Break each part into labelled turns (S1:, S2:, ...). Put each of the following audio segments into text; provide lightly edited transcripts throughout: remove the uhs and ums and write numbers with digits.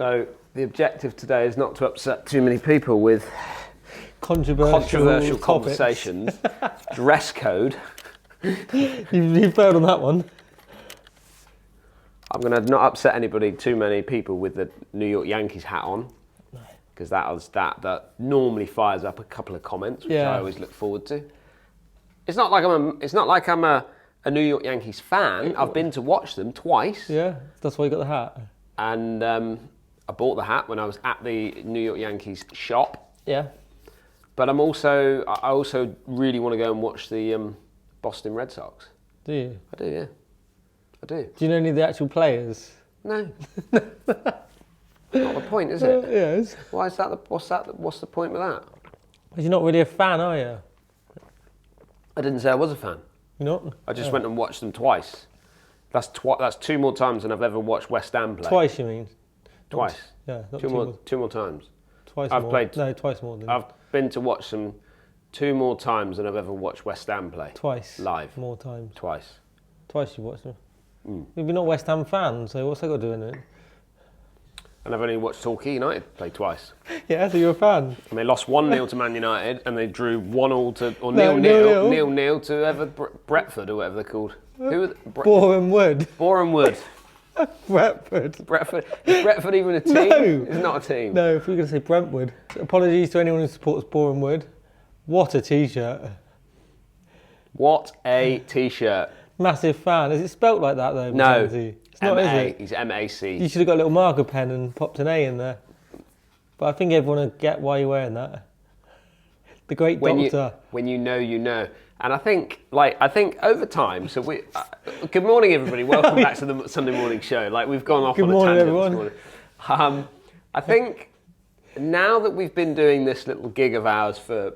S1: So the objective today is not to upset too many people with
S2: Controversial
S1: conversations. Dress code.
S2: You failed on that one.
S1: I'm going to not upset anybody, too many people with the New York Yankees hat on, because that normally fires up a couple of comments, which I always look forward to. It's not like I'm a New York Yankees fan. I've been to watch them twice.
S2: Yeah, that's why you got the hat.
S1: And I bought the hat when I was at the New York Yankees shop.
S2: Yeah.
S1: But I also really want to go and watch the Boston Red Sox.
S2: Do you?
S1: I do, yeah. I do.
S2: Do you know any of the actual players?
S1: No. Not the point, is it?
S2: Yes.
S1: Why is that? What's the point with that?
S2: Because you're not really a fan, are you?
S1: I didn't say I was a fan.
S2: You're not?
S1: I just went and watched them twice. That's 2 more times than I've ever watched West Ham play.
S2: Twice, you mean?
S1: Twice.
S2: Yeah, not
S1: Two more times.
S2: Twice
S1: I've
S2: more.
S1: played.
S2: No, twice more.
S1: I've been to watch them 2 more times than I've ever watched West Ham play.
S2: Twice.
S1: Live.
S2: More times.
S1: Twice.
S2: Twice you watched them. You're not a West Ham fan, so what's that got to do with it?
S1: And I've only watched Torquay United play twice.
S2: Yeah, so you're a fan.
S1: And they lost 1-0 to Man United, and they drew 1-1 to, or
S2: No,
S1: 0-0 to Brentford, or whatever they're called. Who are
S2: Boreham Wood.
S1: Boreham Wood.
S2: Brentford.
S1: Brentford. Is Brentford even a team?
S2: No.
S1: It's not a team.
S2: No, if we're going to say Brentwood. Apologies to anyone who supports Boreham Wood. What a t-shirt.
S1: What a t-shirt.
S2: Massive fan. Is it spelt like that though?
S1: No.
S2: Mackenzie? It's not, is it?
S1: He's M-A-C.
S2: You should have got a little marker pen and popped an A in there. But I think everyone will get why you're wearing that. The Great Doctor.
S1: When you know, you know. And I think over time, so we... good morning, everybody. Welcome back to the Sunday morning show. We've gone off on a tangent
S2: everyone.
S1: this morning. I think now that we've been doing this little gig of ours for...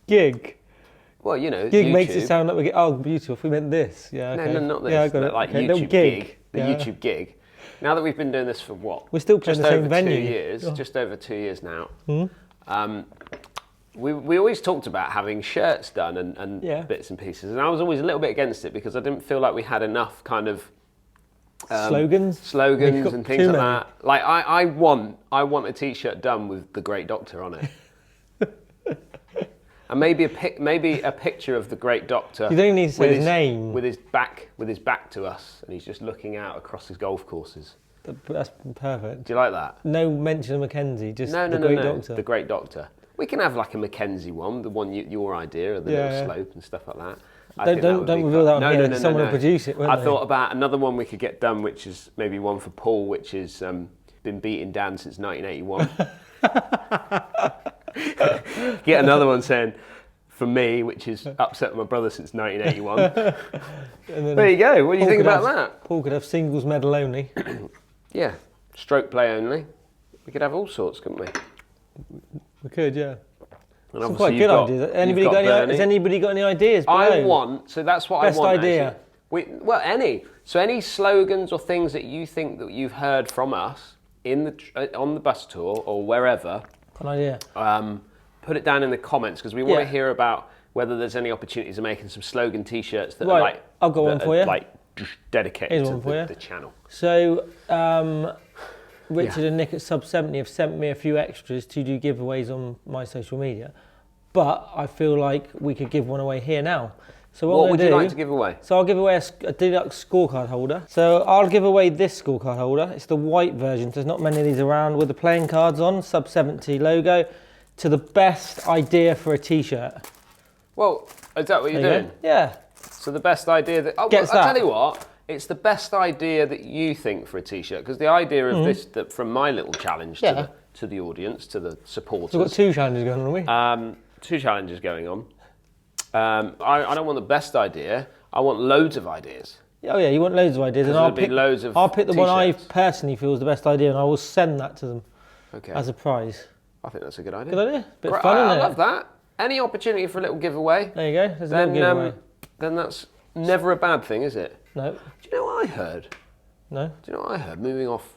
S2: Gig?
S1: Well, you know,
S2: Gig
S1: YouTube.
S2: makes it sound like we get, oh, beautiful. We meant this. Yeah, okay.
S1: No, not this.
S2: Yeah, I got it.
S1: Like
S2: okay,
S1: YouTube gig. The YouTube gig. Now that we've been doing this for what?
S2: We're still playing
S1: just
S2: the same
S1: over
S2: venue.
S1: 2 years.
S2: Oh.
S1: Just over 2 years now. We always talked about having shirts done and bits and pieces, and I was always a little bit against it because I didn't feel like we had enough kind of slogans and things like that. Like I want a t-shirt done with the Great Doctor on it. And maybe a picture of the Great Doctor.
S2: You don't need to say his name.
S1: With his back to us, and he's just looking out across his golf courses.
S2: That's perfect.
S1: Do you like that?
S2: No mention of Mackenzie, just
S1: the
S2: Great Doctor.
S1: The Great Doctor. We can have like a Mackenzie one, the one your idea, of the little slope and stuff like that.
S2: Don't reveal that on here. Someone will produce it, won't
S1: I
S2: they?
S1: thought about another one we could get done, which is maybe one for Paul, which is been beaten down since 1981. Get another one saying, for me, which is upset my brother since 1981. There you go. What do you think about that?
S2: Paul could have singles medal only.
S1: Yeah, stroke play only. We could have all sorts, couldn't we?
S2: We could, yeah.
S1: And
S2: some quite good ideas. Has anybody got any ideas?
S1: So that's what
S2: Best
S1: I want.
S2: idea.
S1: Actually. So any slogans or things that you think that you've heard from us on the bus tour or wherever.
S2: An idea.
S1: Put it down in the comments because we want to hear about whether there's any opportunities of making some slogan T-shirts that are like.
S2: I'll go on for you.
S1: Like dedicated to the channel.
S2: So Richard and Nick at Sub 70 have sent me a few extras to do giveaways on my social media, but I feel like we could give one away here now. So what
S1: would you like to give away?
S2: So I'll give away a deluxe scorecard holder. So I'll give away this scorecard holder. It's the white version. There's not many of these around with the playing cards on, Sub 70 logo, to the best idea for a T-shirt.
S1: Well, is that what you're doing?
S2: Yeah.
S1: So the best idea that... I'll tell you what, it's the best idea that you think for a T-shirt, because the idea of this, from my little challenge to the audience, to the supporters...
S2: So we've got 2 challenges going on, haven't we?
S1: 2 challenges going on. I don't want the best idea. I want loads of ideas.
S2: Oh yeah, you want loads of ideas, and I'll pick the one I personally feel is the best idea, and I will send that to them as a prize.
S1: I think that's a good idea.
S2: Good idea. Bit of fun, isn't it?
S1: I love that. Any opportunity for a little giveaway.
S2: There you go. There's a little giveaway.
S1: Then that's never a bad thing, is it?
S2: No.
S1: Do you know what I heard?
S2: No.
S1: Do you know what I heard? Moving off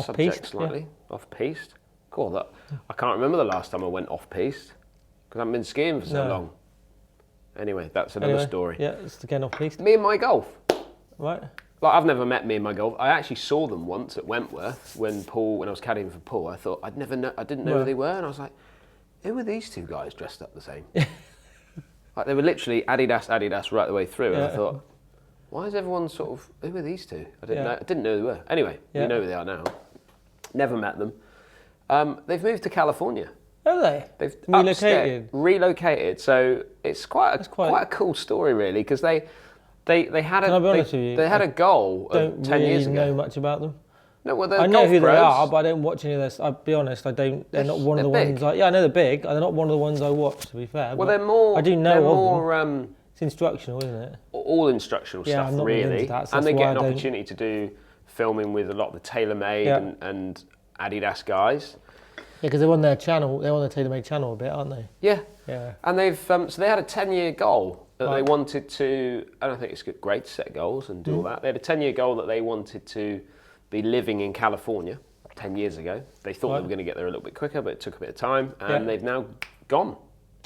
S1: subject slightly. Yeah. Off-piste. God, I can't remember the last time I went off-piste because I haven't been skiing for so long. Anyway, that's another story.
S2: Yeah, it's again off-piste.
S1: Me and my golf.
S2: Right.
S1: I've never met me and my golf. I actually saw them once at Wentworth when I was caddying for Paul. I thought I didn't know who they were, and I was like, who are these two guys dressed up the same? Like they were literally Adidas right the way through, and I thought, why is everyone sort of, who are these two? I didn't know who they were. Anyway, we know who they are now. Never met them. They've moved to California.
S2: Have they?
S1: They've
S2: Relocated.
S1: So it's quite a cool story, really, because they had a goal of 10 years ago.
S2: Don't really know much about them.
S1: No, well,
S2: I know who they are, but I don't watch any of this. I'll be honest, I don't. They're not one of the ones. I know they're big. They're not one of the ones I watch. To be fair.
S1: Well, they're more.
S2: I do know
S1: of
S2: them. It's instructional, isn't it?
S1: All instructional stuff,
S2: I'm not
S1: really.
S2: really into that, so
S1: and they
S2: that's
S1: get
S2: why
S1: an
S2: I don't-
S1: opportunity to do filming with a lot of the TaylorMade and Adidas guys.
S2: Yeah, because they're on their channel. They're on the TaylorMade channel a bit, aren't they?
S1: Yeah.
S2: Yeah.
S1: And they've so they had a 10-year goal that they wanted to. And I think it's great to set goals and do all that. They had a 10-year goal that they wanted to be living in California 10 years ago. They thought they were going to get there a little bit quicker, but it took a bit of time, and they've now gone.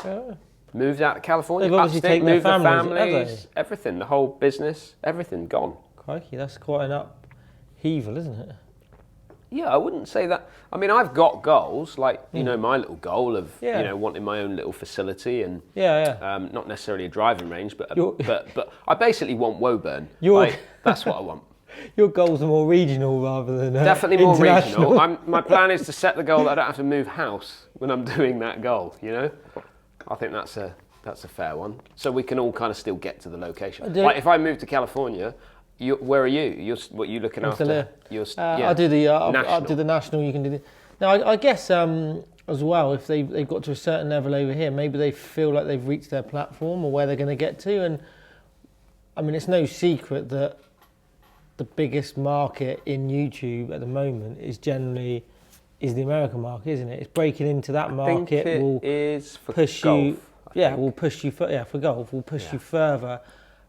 S2: Yeah.
S1: Moved out to California.
S2: They've obviously taken their families,
S1: everything, the whole business, everything gone.
S2: Crikey, that's quite an upheaval, isn't it?
S1: Yeah, I wouldn't say that. I mean, I've got goals, like, you know, my little goal of, you know, wanting my own little facility and not necessarily a driving range, but I basically want Woburn. That's what I want.
S2: Your goals are more regional rather than
S1: definitely more regional. My plan is to set the goal that I don't have to move house when I'm doing that goal, you know? I think that's a fair one. So we can all kind of still get to the location. Like if I move to California, where are you? What are you looking after?
S2: I'll do the national. You can do the. Now I guess as well, if they've got to a certain level over here, maybe they feel like they've reached their platform or where they're going to get to. And I mean, it's no secret that the biggest market in YouTube at the moment is generally the American market, isn't it? It's breaking into that market.
S1: I think it is for golf.
S2: Will push you for golf. Will push you further.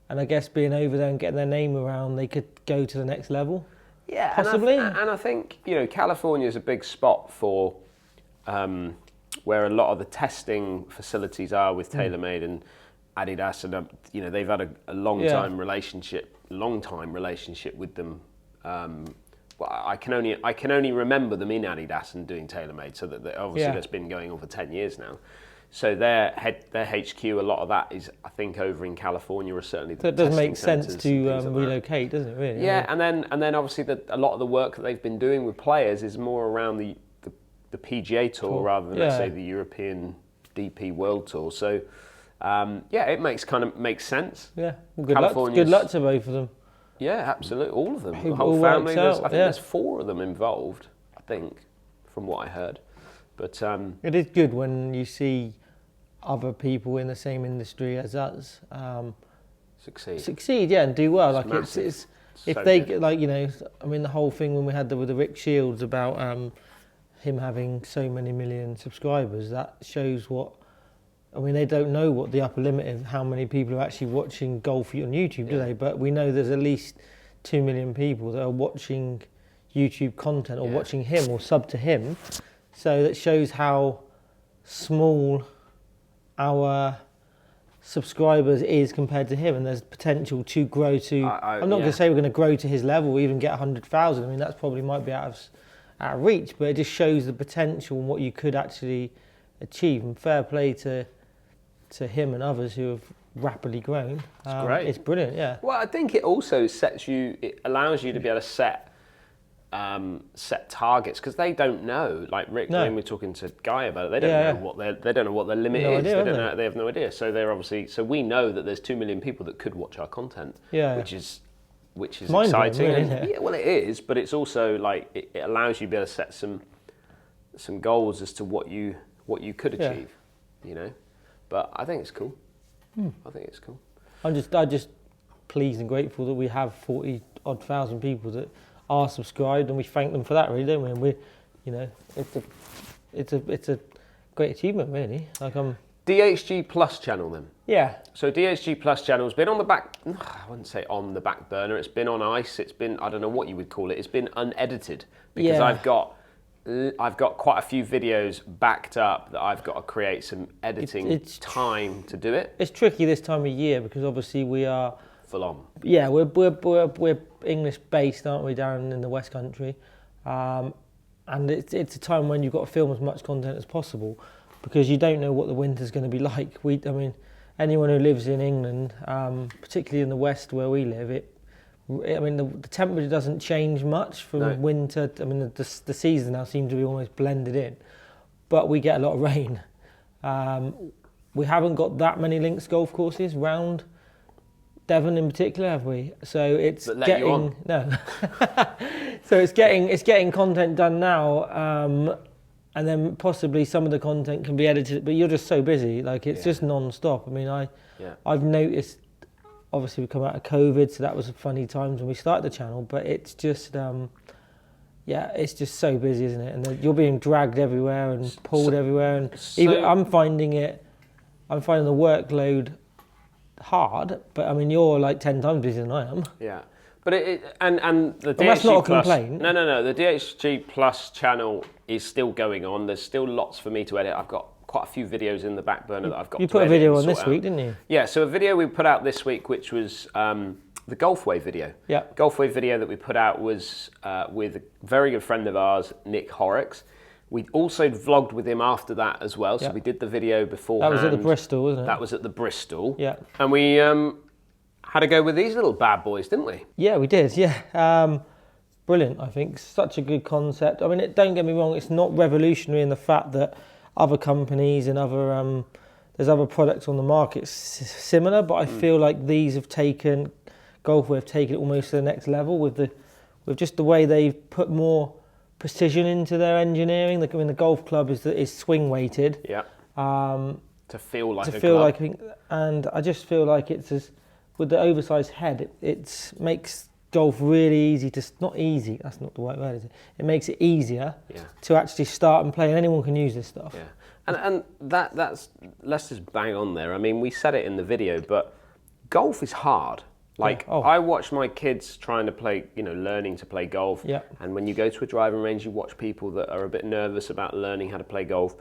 S2: And I guess being over there and getting their name around, they could go to the next level.
S1: Yeah,
S2: possibly.
S1: And I think, you know, California is a big spot for where a lot of the testing facilities are with TaylorMade and Adidas, and you know, they've had a long time relationship with them. Well, I can only remember them in Adidas and doing TaylorMade, so that obviously that's been going on for 10 years now. So their HQ, a lot of that is, I think, over in California, or certainly the testing
S2: it does make sense to
S1: like
S2: relocate, doesn't it? Really?
S1: Yeah, and then obviously a lot of the work that they've been doing with players is more around the PGA Tour rather than let's say the European DP World Tour. So it makes sense.
S2: Yeah, well, good luck to both of them.
S1: Yeah, absolutely, all of them. The
S2: All
S1: whole family. I think
S2: out,
S1: there's 4 of them involved. I think, from what I heard. But
S2: it is good when you see other people in the same industry as us succeed, and do well. It's if so they good. Like, you know, I mean, the whole thing when we had with the Rick Shields about him having so many million subscribers, that shows what. I mean, they don't know what the upper limit is, how many people are actually watching golf on YouTube, do they? But we know there's at least 2 million people that are watching YouTube content or watching him or sub to him. So that shows how small our subscribers is compared to him, and there's potential to grow to. I'm not going to say we're going to grow to his level, or even get 100,000. I mean, that's probably might be out of reach, but it just shows the potential and what you could actually achieve. And fair play to him and others who have rapidly grown.
S1: It's great.
S2: It's brilliant, yeah.
S1: Well, I think it also it allows you to be able to set targets, because they don't know. Like Rick, when we're talking to Guy about it, they don't know what their limit is. They have no idea. So they're obviously. So we know that there's 2 million people that could watch our content. which is exciting. Really, well, it is, but it's also like it allows you to be able to set some goals as to what you could achieve. You know, but I think it's cool. I think it's cool.
S2: I'm just pleased and grateful that we have 40-odd thousand people that are subscribed, and we thank them for that, really, don't we? And you know, it's a great achievement, really. Like
S1: DHG Plus channel then.
S2: Yeah. So
S1: DHG Plus channel's been on the back. I wouldn't say on the back burner. It's been on ice. It's been, I don't know what you would call it. It's been unedited because I've got quite a few videos backed up that I've got to create some editing time to do it.
S2: It's tricky this time of year because obviously we are
S1: full on.
S2: Yeah, we're English based, aren't we, down in the West Country, and it's a time when you've got to film as much content as possible, because you don't know what the winter's going to be like. I mean, anyone who lives in England, particularly in the West where we live, the temperature doesn't change much from winter. I mean, the seasons now seem to be almost blended in, but we get a lot of rain. We haven't got that many links golf courses round Devon in particular, have we? So it's
S1: that let you on.
S2: No. So it's getting content done now, and then possibly some of the content can be edited. But you're just so busy, like it's just non-stop. I mean, I've noticed. Obviously, we come out of COVID, so that was funny times when we started the channel. But it's just, it's just so busy, isn't it? And you're being dragged everywhere and pulled everywhere, and even I'm finding the workload hard. But I mean, you're like 10 times busier than I am.
S1: Yeah, but and the DHG
S2: that's not a
S1: Plus,
S2: complaint.
S1: No. The DHG Plus channel is still going on. There's still lots for me to edit. I've got quite a few videos in the back burner that I've got to edit.
S2: You put a video on this week, didn't you?
S1: Yeah, so a video we put out this week, which was the Golfway video.
S2: Yeah.
S1: Golfway video that we put out was with a very good friend of ours, Nick Horrocks. We also vlogged with him after that as well, so we did the video beforehand.
S2: That was at the Bristol, wasn't it?
S1: That was at the Bristol.
S2: Yeah.
S1: And we had to go with these little bad boys, didn't we?
S2: Yeah, we did, yeah. Brilliant, I think. Such a good concept. I mean, don't get me wrong, it's not revolutionary in the fact that other companies and there's other products on the market similar, but I feel like these Golfway have taken it almost to the next level with just the way they've put more precision into their engineering. I mean, the golf club is swing weighted.
S1: Yeah. To feel like a club.
S2: And I just feel like with the oversized head, it makes golf really easy not easy, that's not the right word, is it? It makes it easier to actually start and play, and anyone can use this stuff.
S1: Yeah. And that's, let's just bang on there. I mean, we said it in the video, but golf is hard. Like, I watch my kids trying to play, learning to play golf.
S2: Yeah.
S1: And when you go to a driving range, you watch people that are a bit nervous about learning how to play golf.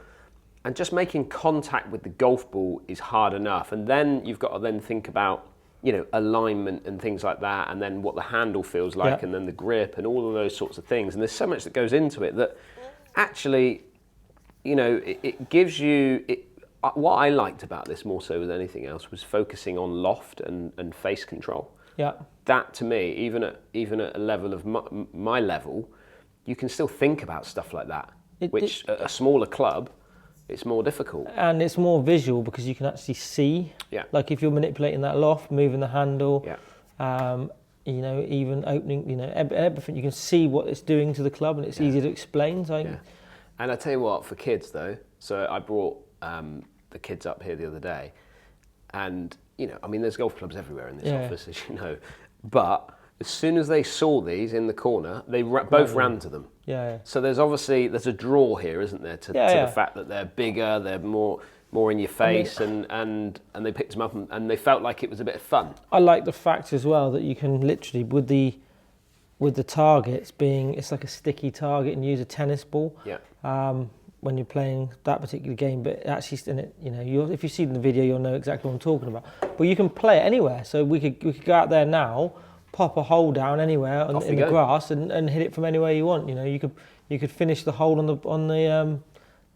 S1: And just making contact with the golf ball is hard enough. And then you've got to then think about, alignment and things like that, and then what the handle feels like, and then the grip and all of those sorts of things. And there's so much that goes into it that actually, it gives you... What I liked about this more so than anything else was focusing on loft and face control.
S2: Yeah.
S1: That to me, even at a level of my level, you can still think about stuff like that, which at a smaller club, it's more difficult.
S2: And it's more visual because you can actually see.
S1: Yeah.
S2: Like if you're manipulating that loft, moving the handle,
S1: yeah.
S2: Even opening, everything, you can see what it's doing to the club, and it's easy to explain. So
S1: And I tell you what, for kids though, so I brought the kids up here the other day, and there's golf clubs everywhere in this office, as you know, but as soon as they saw these in the corner, they both ran to them.
S2: Yeah.
S1: So there's a draw here, isn't there, to the fact that they're bigger, they're more in your face, and they picked them up and they felt like it was a bit of fun.
S2: I like the fact as well that you can literally with the targets it's like a sticky target, and use a tennis ball.
S1: Yeah.
S2: When you're playing that particular game, but actually, if you see the video, you'll know exactly what I'm talking about. But you can play it anywhere. So we could go out there now, pop a hole down anywhere in the grass, and hit it from anywhere you want. You could finish the hole you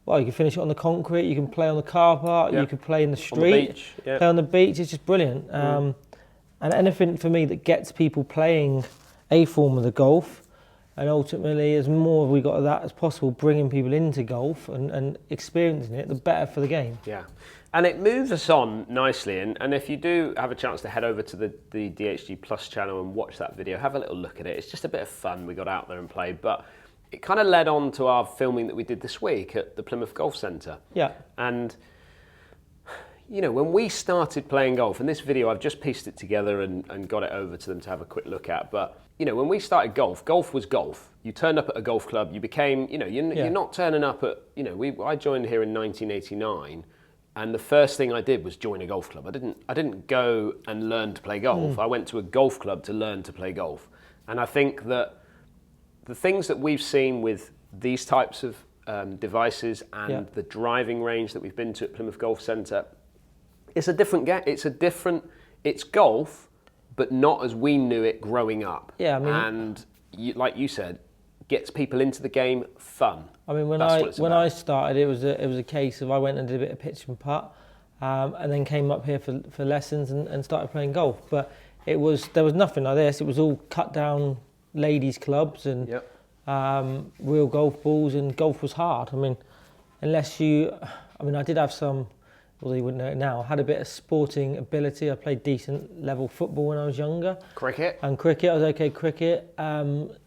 S2: can finish it on the concrete. You can play on the car park. You could play in the street.
S1: On the beach. Yeah.
S2: Play on the beach. It's just brilliant. And anything for me that gets people playing a form of the golf. And ultimately, as more we got of that as possible, bringing people into golf and experiencing it, the better for the game.
S1: Yeah, and it moves us on nicely. And if you do have a chance to head over to the DHG Plus channel and watch that video, have a little look at it. It's just a bit of fun. We got out there and played, but it kind of led on to our filming that we did this week at the Plymouth Golf Centre. Yeah. And when we started playing golf, and this video, I've just pieced it together and got it over to them to have a quick look at, but when we started golf was golf. You turned up at a golf club, you became, you're not turning up at, I joined here in 1989, and the first thing I did was join a golf club. I didn't go and learn to play golf. I went to a golf club to learn to play golf. And I think that the things that we've seen with these types of devices and the driving range that we've been to at Plymouth Golf Centre, it's a different game. It's golf, but not as we knew it growing up.
S2: Yeah, I mean,
S1: and like you said, gets people into the game fun.
S2: I mean, when I started, it was a case of I went and did a bit of pitch and putt, and then came up here for lessons and started playing golf. But there was nothing like this. It was all cut down ladies' clubs and real golf balls, and golf was hard. I mean, I did have some, although you wouldn't know it now, I had a bit of sporting ability. I played decent level football when I was younger.
S1: Cricket?
S2: And cricket, I was okay at cricket.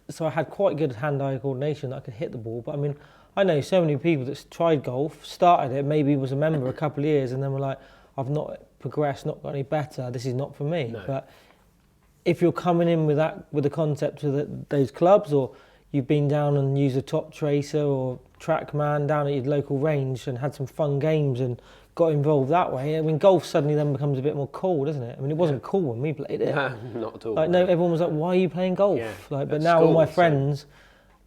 S2: So I had quite good hand-eye coordination that I could hit the ball. But I mean, I know so many people that tried golf, started it, maybe was a member a couple of years, and then were like, I've not progressed, not got any better, this is not for me.
S1: No.
S2: But if you're coming in with the concept of those clubs, or you've been down and used a top tracer or TrackMan down at your local range and had some fun games and got involved that way, I mean, golf suddenly then becomes a bit more cool, doesn't it? I mean, it wasn't cool when we played it.
S1: No, not at all.
S2: Like, no, everyone was like, why are you playing golf?
S1: Yeah,
S2: but now all my friends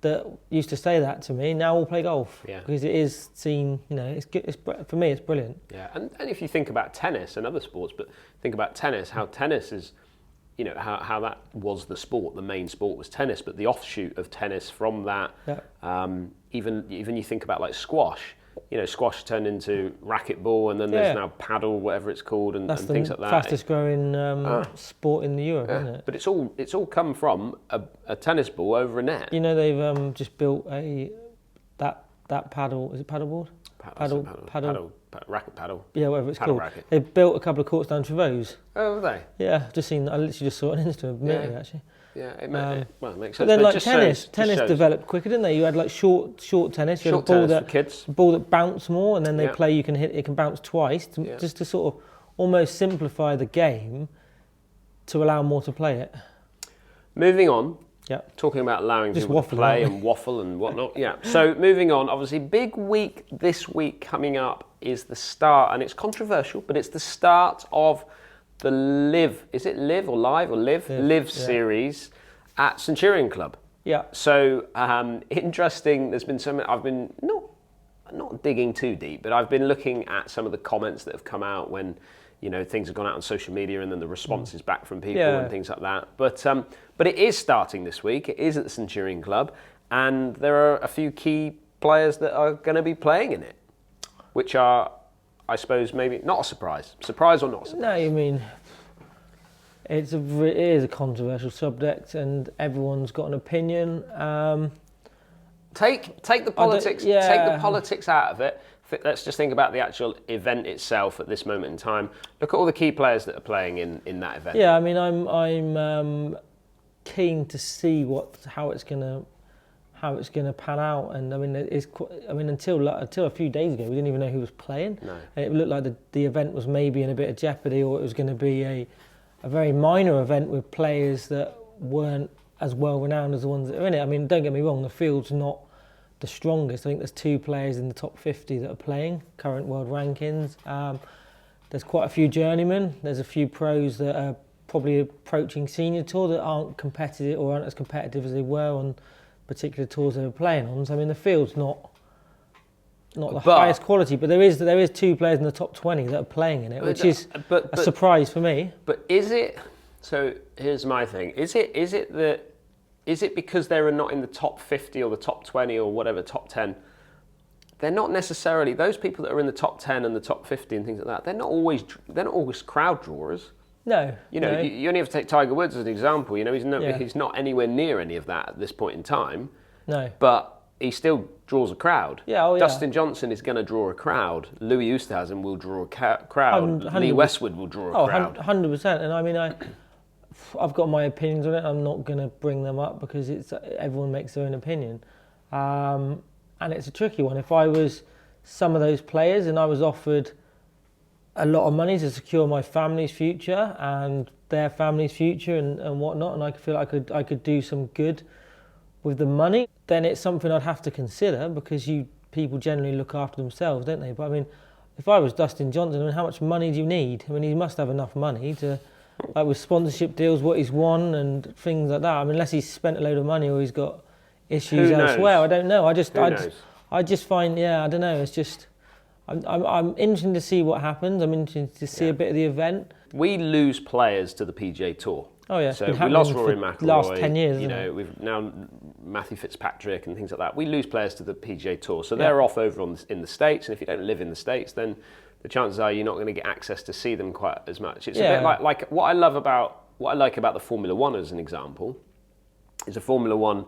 S2: that used to say that to me now all play golf.
S1: Yeah.
S2: Because it is seen, it's good. For me, it's brilliant.
S1: Yeah, and if you think about tennis and other sports, but think about tennis, how tennis is, how that was the sport, the main sport was tennis, but the offshoot of tennis from that, even you think about like squash. Squash turned into racquetball, and then there's now paddle, whatever it's called, and things like that.
S2: That's the fastest growing sport in Europe, isn't it?
S1: But it's all come from a tennis ball over a net.
S2: They've just built that paddle. Is it paddleboard? Paddle.
S1: Racket paddle.
S2: Yeah, whatever it's
S1: paddle
S2: called.
S1: Racket.
S2: They built a couple of courts down Trevose.
S1: Oh, have they?
S2: Yeah, I literally just saw it on Instagram, actually.
S1: Yeah, it makes sense.
S2: But then, like
S1: tennis
S2: developed quicker, didn't they? You had like short tennis. You
S1: short
S2: had
S1: tennis for kids.
S2: A ball that bounced more, and then they play. You can hit. It can bounce twice, just to sort of almost simplify the game to allow more to play it.
S1: Moving on.
S2: Yeah.
S1: Talking about allowing
S2: just
S1: people to play and waffle and whatnot. Yeah. So moving on. Obviously, big week this week coming up is the start, and it's controversial, but it's the start of the Live. Is it Live or Live or Live? Live series at Centurion Club. Yeah. So interesting. There's been some. I've been not digging too deep, but I've been looking at some of the comments that have come out when things have gone out on social media, and then the responses back from people and things like that. But it is starting this week. It is at the Centurion Club, and there are a few key players that are going to be playing in it, which are, I suppose, maybe not a surprise. Surprise or not a surprise?
S2: No, I mean, it is a controversial subject, and everyone's got an opinion.
S1: Take the politics. Take the politics out of it. Let's just think about the actual event itself at this moment in time. Look at all the key players that are playing in that event.
S2: Yeah, I mean, I'm keen to see how it's gonna pan out, and I mean, until a few days ago, we didn't even know who was playing.
S1: No.
S2: And it looked like the event was maybe in a bit of jeopardy, or it was going to be a very minor event with players that weren't as well renowned as the ones that are in it. I mean, don't get me wrong, the field's not the strongest. I think there's 2 players in the top 50 that are playing, current world rankings. There's quite a few journeymen. There's a few pros that are probably approaching senior tour that aren't competitive or aren't as competitive as they were on particular tours they were playing on. So I mean, the field's not the highest quality, but there is 2 players in the top 20 that are playing in it, which is a surprise for me.
S1: But is it? So here's my thing. Is it because they're not in the top 50 or the top 20 or whatever, top 10? They're not necessarily, those people that are in the top 10 and the top 50 and things like that, they're not always crowd drawers.
S2: No.
S1: You only have to take Tiger Woods as an example. He's not anywhere near any of that at this point in time.
S2: No.
S1: But he still draws a crowd.
S2: Yeah,
S1: Dustin Johnson is going to draw a crowd. Louis Oosthuizen will draw a crowd. Lee Westwood will draw a crowd.
S2: 100%. And I mean, I've got my opinions on it. I'm not going to bring them up because everyone makes their own opinion. And it's a tricky one. If I was some of those players and I was offered a lot of money to secure my family's future and their family's future and whatnot, and I feel like I could do some good with the money, then it's something I'd have to consider, because people generally look after themselves, don't they? But I mean, if I was Dustin Johnson, I mean, how much money do you need? I mean, he must have enough money to, like with sponsorship deals, what he's won and things like that. I mean, unless he's spent a load of money or he's got issues elsewhere, I don't know. I just find, I don't know. It's just, I'm interested to see what happens. I'm interested to see a bit of the event.
S1: We lose players to the PGA Tour.
S2: Oh yeah,
S1: so we lost Rory McIlroy.
S2: Last 10 years,
S1: we've now Matthew Fitzpatrick and things like that. We lose players to the PGA Tour, so they're off over in the States. And if you don't live in the States, then the chances are you're not going to get access to see them quite as much. It's a bit like what I like about the Formula One as an example is a Formula One.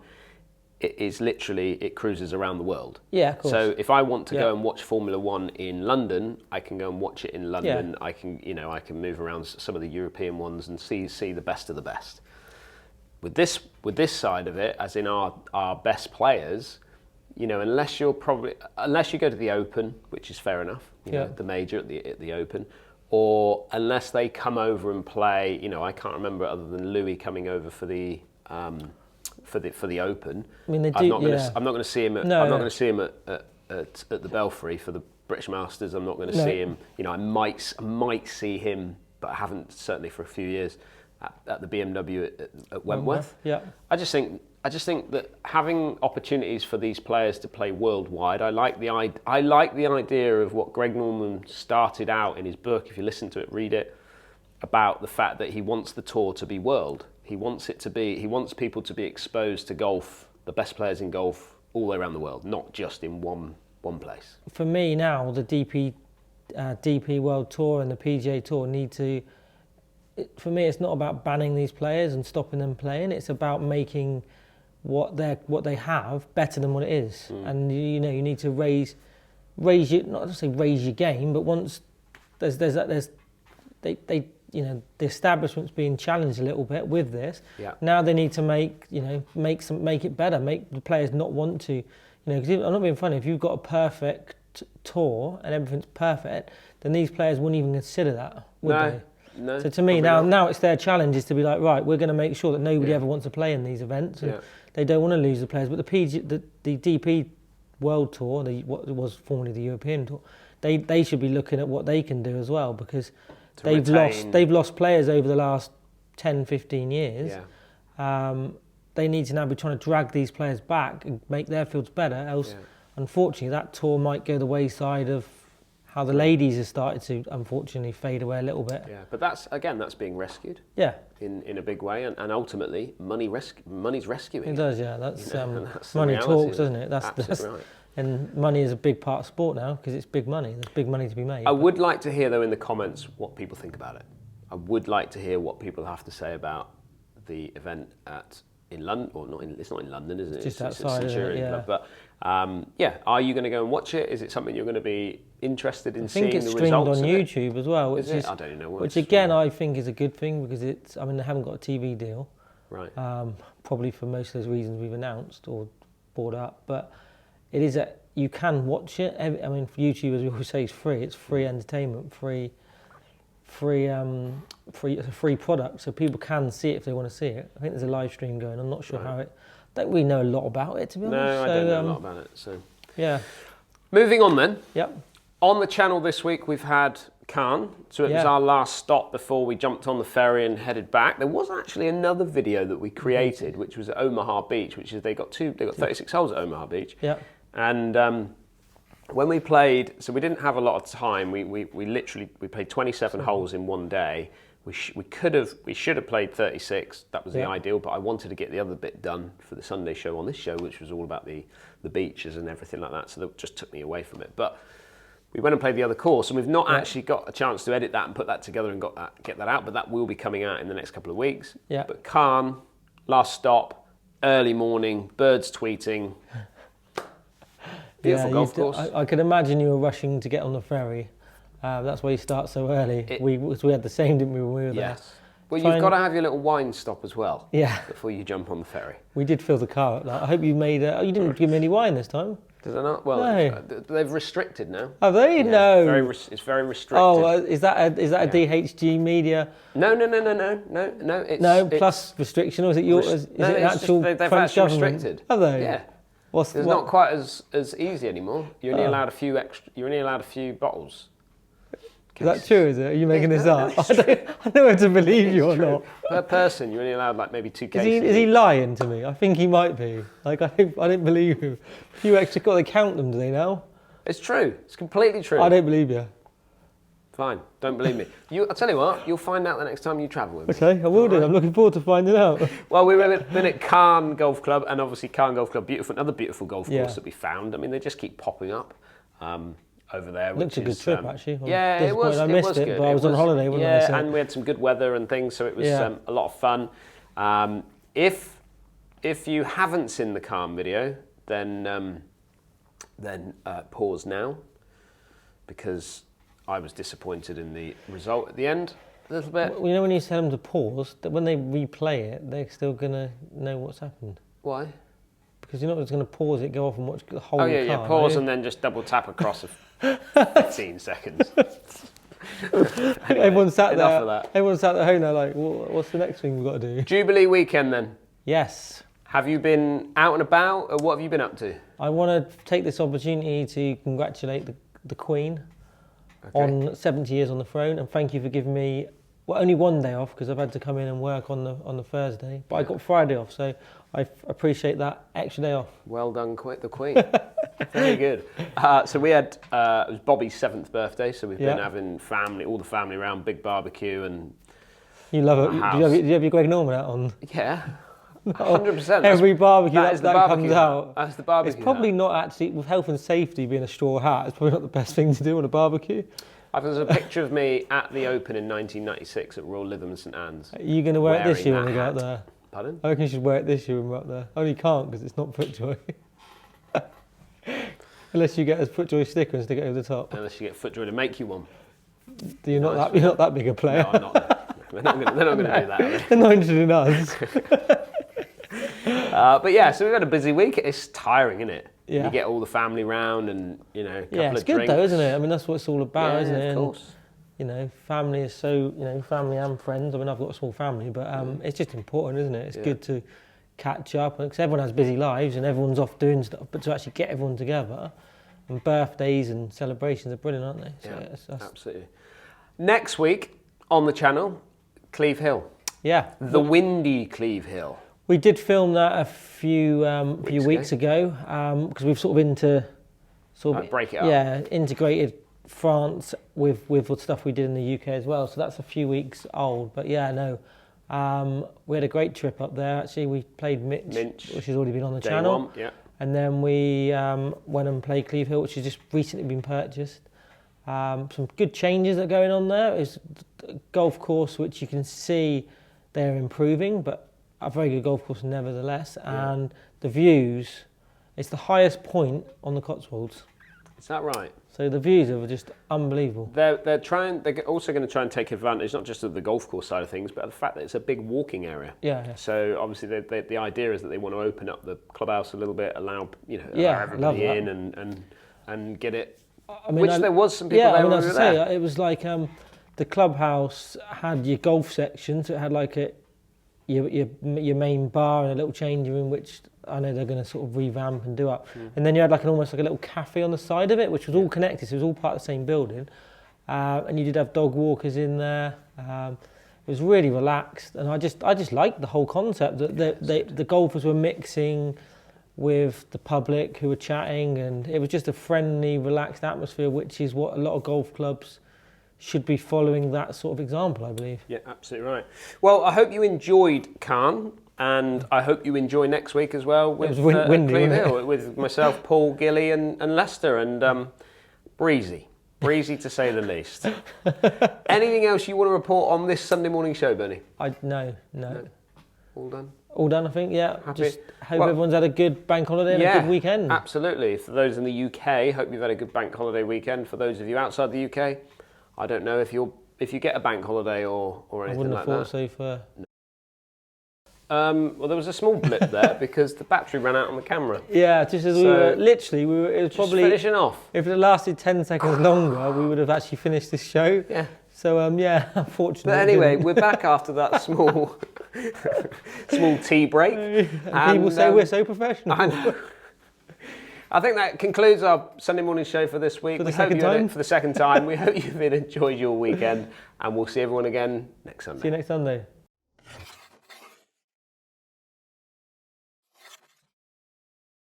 S1: It is literally, it cruises around the world.
S2: Yeah, of course.
S1: So if I want to go and watch Formula One in London, I can go and watch it in London. Yeah. I can move around some of the European ones and see the best of the best. With this side of it, as in our best players, unless you go to the Open, which is fair enough, the major at the Open, or unless they come over and play, I can't remember other than Louis coming over for the Open.
S2: I mean,
S1: I'm not going to see him. I'm not going to see him at the Belfry for the British Masters. I'm not going to see him. I might see him, but I haven't certainly for a few years at the BMW at Wentworth.
S2: Yeah.
S1: I just think that having opportunities for these players to play worldwide. I like the idea of what Greg Norman started out in his book. If you listen to it, read it, about the fact that he wants the tour to be world. He wants people to be exposed to golf, the best players in golf all the way around the world, not just in one place.
S2: For me now, the DP World Tour and the PGA Tour need to. For me, it's not about banning these players and stopping them playing. It's about making what they have better than what it is. And you need to raise your, not to say raise your game, but once the establishment's being challenged a little bit with this.
S1: Yeah.
S2: Now they need to make it better, make the players not want to, because I'm not being funny. If you've got a perfect tour and everything's perfect, then these players wouldn't even consider that, would they?
S1: No.
S2: So to me now it's their challenge is to be like, right, we're going to make sure that nobody ever wants to play in these events, and they don't want to lose the players. But the DP World Tour, what was formerly the European Tour, they should be looking at what they can do as well, because they've lost players over the last 10, 15 years.
S1: Yeah.
S2: They need to now be trying to drag these players back and make their fields better. Else, unfortunately, that tour might go the wayside of how the ladies have started to, unfortunately, fade away a little bit.
S1: Yeah, but that's being rescued.
S2: Yeah.
S1: In a big way, and ultimately, money's rescuing.
S2: It does, yeah. That's
S1: that's
S2: money talks, doesn't it?
S1: That's right.
S2: And money is a big part of sport now because it's big money. There's big money to be made.
S1: I would like to hear, though, in the comments what people think about it. I would like to hear what people have to say about the event in London, or not? It's not in London, isn't it?
S2: Just outside, isn't it? Yeah.
S1: Club. But are you going to go and watch it? Is it something you're going to be interested in seeing?
S2: I think it's streamed on YouTube as well, which is
S1: I don't know.
S2: Which again, I think is a good thing because they haven't got a TV deal,
S1: right?
S2: Probably for most of those reasons we've announced or brought up, but it is you can watch it. I mean, for YouTube, as we always say, it's free. It's free entertainment, free product, so people can see it if they want to see it. I think there's a live stream going. I'm not sure how it. I don't really know a lot about it, to be honest.
S1: No, I don't know a lot about it. So
S2: yeah.
S1: Moving on then.
S2: Yep.
S1: On the channel this week we've had Cannes, so it was our last stop before we jumped on the ferry and headed back. There was actually another video that we created, which was at Omaha Beach, which is they got 36 holes at Omaha Beach.
S2: Yeah.
S1: And when we played, so we didn't have a lot of time. We played 27 holes in one day. We should have played 36. That was the ideal, but I wanted to get the other bit done for the Sunday show on this show, which was all about the beaches and everything like that. So that just took me away from it. But we went and played the other course, and we've not actually got a chance to edit that and put that together and get that out. But that will be coming out in the next couple of weeks.
S2: Yeah.
S1: But Cannes, last stop, early morning, birds tweeting. Beautiful golf course.
S2: I could imagine you were rushing to get on the ferry. That's why you start so early. We had the same, didn't we, when we were there?
S1: Yes. Well, you've got to have your little wine stop as well.
S2: Yeah.
S1: Before you jump on the ferry.
S2: We did fill the car up. I hope you made. You didn't give me any wine this time.
S1: Did they not? Well,
S2: no.
S1: They've restricted now.
S2: Have they?
S1: Yeah,
S2: no.
S1: It's very restricted.
S2: Oh, is that a DHG media?
S1: No.
S2: No. Plus restriction, or is it yours? Is it an actual
S1: they've
S2: French
S1: actually
S2: government?
S1: restricted.
S2: Have they?
S1: Yeah. It's not quite as easy anymore. You're only allowed a few extra. You're only allowed a few bottles.
S2: Is that true, is it? Are you making this up? I don't know whether to believe you or not.
S1: Per person, you're only allowed like maybe 2 cases.
S2: Is he lying to me? I think he might be. Like, I didn't believe him. A few extra, they count them, do they now?
S1: It's true. It's completely true.
S2: I don't believe you.
S1: Fine, don't believe me. I'll tell you what, you'll find out the next time you travel with me.
S2: Okay, I will do. I'm looking forward to finding out.
S1: Well, we've been at Cairn Golf Club, and obviously Cairn Golf Club, another beautiful golf course that we found. I mean, they just keep popping up over there.
S2: Looks a good trip, actually.
S1: Yeah, it was.
S2: I missed it, but I was on holiday, wasn't I?
S1: Yeah, and we had some good weather and things, so it was a lot of fun. If you haven't seen the Cairn video, then pause now, because I was disappointed in the result at the end a little bit.
S2: Well, you know when you tell them to pause, that when they replay it, they're still going to know what's happened.
S1: Why?
S2: Because you're not just going to pause it, go off and watch the whole car.
S1: Yeah, pause and then just double tap across 15 seconds. Anyway,
S2: everyone sat there.
S1: Enough of that.
S2: Everyone sat at home now like, what's the next thing we've got to do?
S1: Jubilee weekend then.
S2: Yes.
S1: Have you been out and about, or what have you been up to?
S2: I want to take this opportunity to congratulate the Queen on 70 years on the throne, and thank you for giving me only one day off, because I've had to come in and work on the Thursday, but I got Friday off, so I appreciate that extra day off.
S1: Well done, the Queen. Very good. So we had it was Bobby's 7th birthday, so we've been having all the family around, big barbecue, and
S2: you love it. Do you have your Greg Norman hat on?
S1: Yeah. 100%.
S2: Every barbecue that comes out.
S1: That's the barbecue.
S2: It's probably not actually, with health and safety being a straw hat, it's probably not the best thing to do on a barbecue.
S1: There's a picture of me at the Open in 1996 at Royal Lytham and St Anne's.
S2: Are you going to wear it this year when we go out there?
S1: Pardon?
S2: I reckon you should wear it this year when we're up there. Only can't because it's not FootJoy. Unless you get a FootJoy sticker and stick it over the top.
S1: Unless you get FootJoy to make you one.
S2: You're not that big a player.
S1: No, I'm not. They're not going to do that, are they?
S2: They're not interested in us.
S1: But yeah, so we've had a busy week. It's tiring, isn't it?
S2: Yeah.
S1: You get all the family round and, a couple of drinks.
S2: It's good though, isn't it? I mean, that's what it's all about, isn't it?
S1: Of course.
S2: And, family is so, family and friends. I mean, I've got a small family, but it's just important, isn't it? It's good to catch up, because everyone has busy lives and everyone's off doing stuff, but to actually get everyone together, and birthdays and celebrations are brilliant, aren't they? So
S1: absolutely. Next week on the channel, Cleve Hill.
S2: Yeah.
S1: The windy Cleve Hill.
S2: We did film that a few weeks ago, because we've sort of
S1: break it up.
S2: Yeah, integrated France with the stuff we did in the UK as well. So that's a few weeks old. But yeah, no, we had a great trip up there. Actually, we played Minch, which has already been on the channel.
S1: Day 1, yeah.
S2: And then we went and played Cleve Hill, which has just recently been purchased. Some good changes that are going on there. It's a golf course which you can see they're improving, but a very good golf course nevertheless. And the views, it's the highest point on the Cotswolds.
S1: Is that right?
S2: So the views are just unbelievable.
S1: They're also going to try and take advantage not just of the golf course side of things, but of the fact that it's a big walking area.
S2: Yeah.
S1: So obviously the idea is that they want to open up the clubhouse a little bit, allow everybody in and get it. I mean, there was some people there.
S2: As I say, it was like the clubhouse had your golf section, so it had like your main bar and a little changing room, which I know they're going to sort of revamp and do up. And then you had almost like a little cafe on the side of it, which was all connected, so it was all part of the same building. And you did have dog walkers in there. It was really relaxed, and I just liked the whole concept that the golfers were mixing with the public who were chatting, and it was just a friendly, relaxed atmosphere, which is what a lot of golf clubs should be following, that sort of example, I believe.
S1: Yeah, absolutely right. Well, I hope you enjoyed Cairn, and I hope you enjoy next week as well with Cleve Hill, with myself, Paul, Gilly and Lester, and breezy to say the least. Anything else you want to report on this Sunday morning show, Bernie?
S2: No.
S1: All done?
S2: All done, I think, yeah.
S1: Happy?
S2: Just hope everyone's had a good bank holiday and a good weekend.
S1: Absolutely. For those in the UK, hope you've had a good bank holiday weekend. For those of you outside the UK, I don't know if you get a bank holiday or anything like that. I wouldn't have thought
S2: so for...
S1: Well, there was a small blip there because the battery ran out on the camera.
S2: Yeah, just as we were it was probably
S1: finishing off.
S2: If it had lasted 10 seconds longer, we would have actually finished this show.
S1: Yeah.
S2: So unfortunately.
S1: But anyway, we're back after that small tea break.
S2: And people say we're so professional.
S1: I know. I think that concludes our Sunday morning show for this week.
S2: For the second time.
S1: We hope you've enjoyed your weekend, and we'll see everyone again next Sunday.
S2: See you next Sunday.